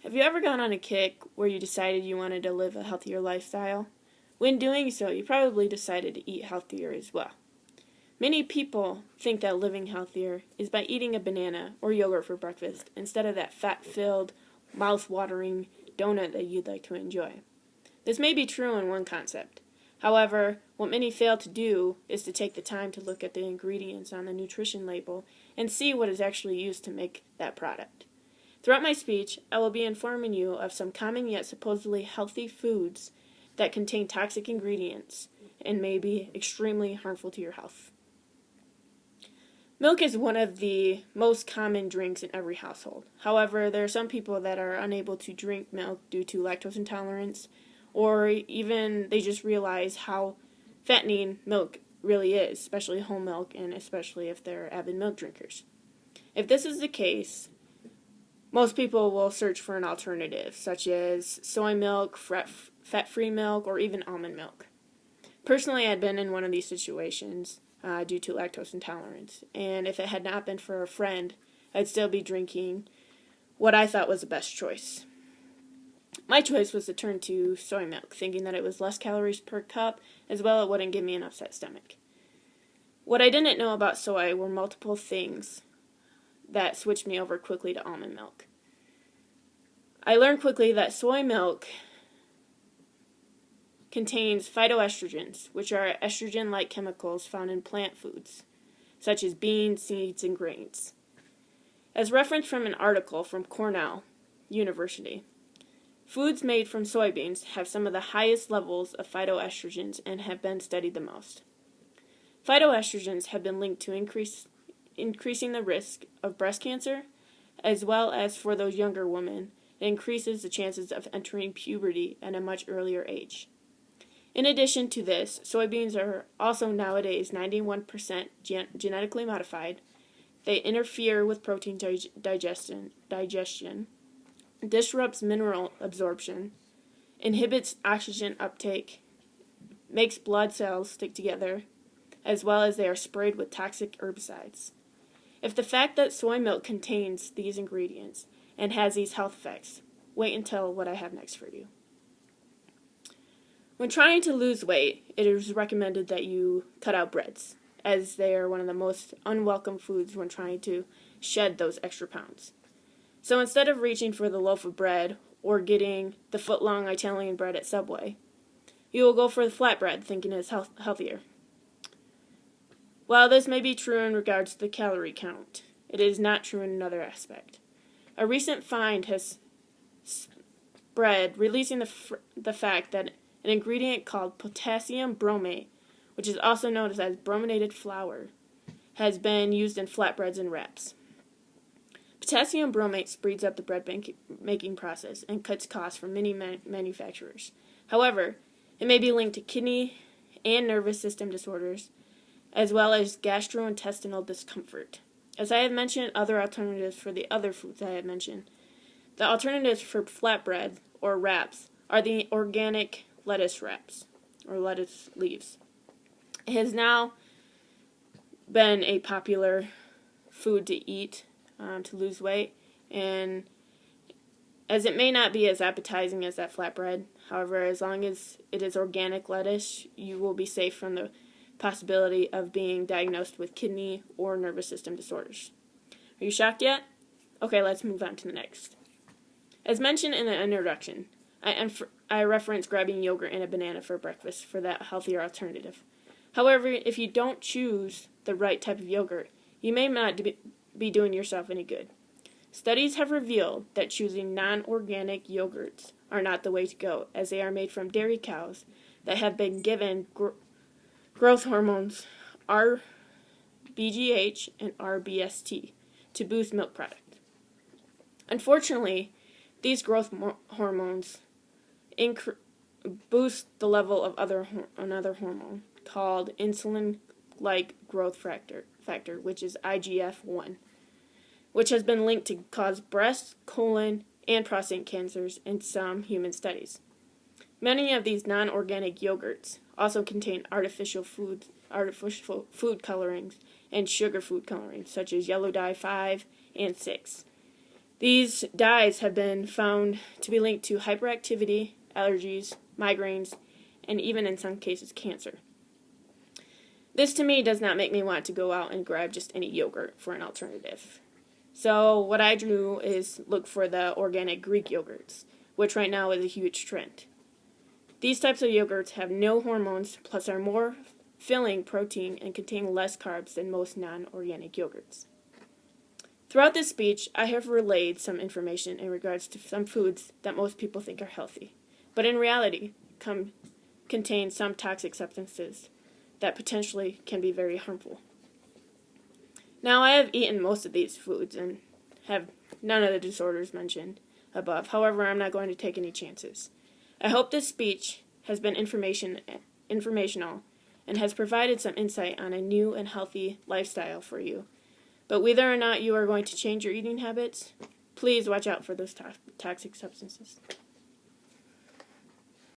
Have you ever gone on a kick where you decided you wanted to live a healthier lifestyle? When doing so, you probably decided to eat healthier as well. Many people think that living healthier is by eating a banana or yogurt for breakfast instead of that fat-filled, mouth-watering donut that you'd like to enjoy. This may be true in one concept. However, what many fail to do is to take the time to look at the ingredients on the nutrition label and see what is actually used to make that product. Throughout my speech, I will be informing you of some common yet supposedly healthy foods that contain toxic ingredients and may be extremely harmful to your health. Milk is one of the most common drinks in every household. However, there are some people that are unable to drink milk due to lactose intolerance, or even they just realize how fattening milk really is, especially whole milk, and especially if they're avid milk drinkers. If this is the case, most people will search for an alternative, such as soy milk, fat-free milk, or even almond milk. Personally, I had been in one of these situations due to lactose intolerance, and if it had not been for a friend, I'd still be drinking what I thought was the best choice. My choice was to turn to soy milk, thinking that it was less calories per cup, as well it wouldn't give me an upset stomach. What I didn't know about soy were multiple things that switched me over quickly to almond milk. I learned quickly that soy milk contains phytoestrogens, which are estrogen-like chemicals found in plant foods, such as beans, seeds, and grains. As referenced from an article from Cornell University, foods made from soybeans have some of the highest levels of phytoestrogens and have been studied the most. Phytoestrogens have been linked to increasing the risk of breast cancer, as well as for those younger women, it increases the chances of entering puberty at a much earlier age. In addition to this, soybeans are also nowadays 91% genetically modified. They interfere with protein digestion, disrupts mineral absorption, inhibits oxygen uptake, makes blood cells stick together, as well as they are sprayed with toxic herbicides. If the fact that soy milk contains these ingredients and has these health effects, wait until what I have next for you. When trying to lose weight, it is recommended that you cut out breads, as they are one of the most unwelcome foods when trying to shed those extra pounds. So instead of reaching for the loaf of bread or getting the foot-long Italian bread at Subway, you will go for the flatbread, thinking it's healthier. While this may be true in regards to the calorie count, it is not true in another aspect. A recent find has spread, releasing the fact that an ingredient called potassium bromate, which is also known as brominated flour, has been used in flatbreads and wraps. Potassium bromate speeds up the bread making process and cuts costs for many manufacturers. However, it may be linked to kidney and nervous system disorders, as well as gastrointestinal discomfort. As I have mentioned other alternatives for the other foods I have mentioned, the alternatives for flatbread or wraps are the organic lettuce wraps or lettuce leaves. It has now been a popular food to eat to lose weight, and as it may not be as appetizing as that flatbread, however, as long as it is organic lettuce, you will be safe from the possibility of being diagnosed with kidney or nervous system disorders. Are you shocked yet? Okay, let's move on to the next. As mentioned in the introduction, I reference grabbing yogurt and a banana for breakfast for that healthier alternative. However, if you don't choose the right type of yogurt, you may not be doing yourself any good. Studies have revealed that choosing non-organic yogurts are not the way to go, as they are made from dairy cows that have been given growth hormones RBGH and RBST to boost milk product. Unfortunately, these growth hormones boost the level of another hormone called insulin-like growth factor, which is IGF-1, which has been linked to cause breast, colon, and prostate cancers in some human studies. Many of these non-organic yogurts also contain artificial food colorings and sugar food colorings, such as yellow dye 5 and 6. These dyes have been found to be linked to hyperactivity, allergies, migraines, and even in some cases cancer. This to me does not make me want to go out and grab just any yogurt for an alternative. So what I do is look for the organic Greek yogurts, which right now is a huge trend. These types of yogurts have no hormones, plus are more filling protein and contain less carbs than most non-organic yogurts. Throughout this speech, I have relayed some information in regards to some foods that most people think are healthy, but in reality contain some toxic substances that potentially can be very harmful. Now, I have eaten most of these foods and have none of the disorders mentioned above. However, I'm not going to take any chances. I hope this speech has been informational and has provided some insight on a new and healthy lifestyle for you. But whether or not you are going to change your eating habits, please watch out for those toxic substances.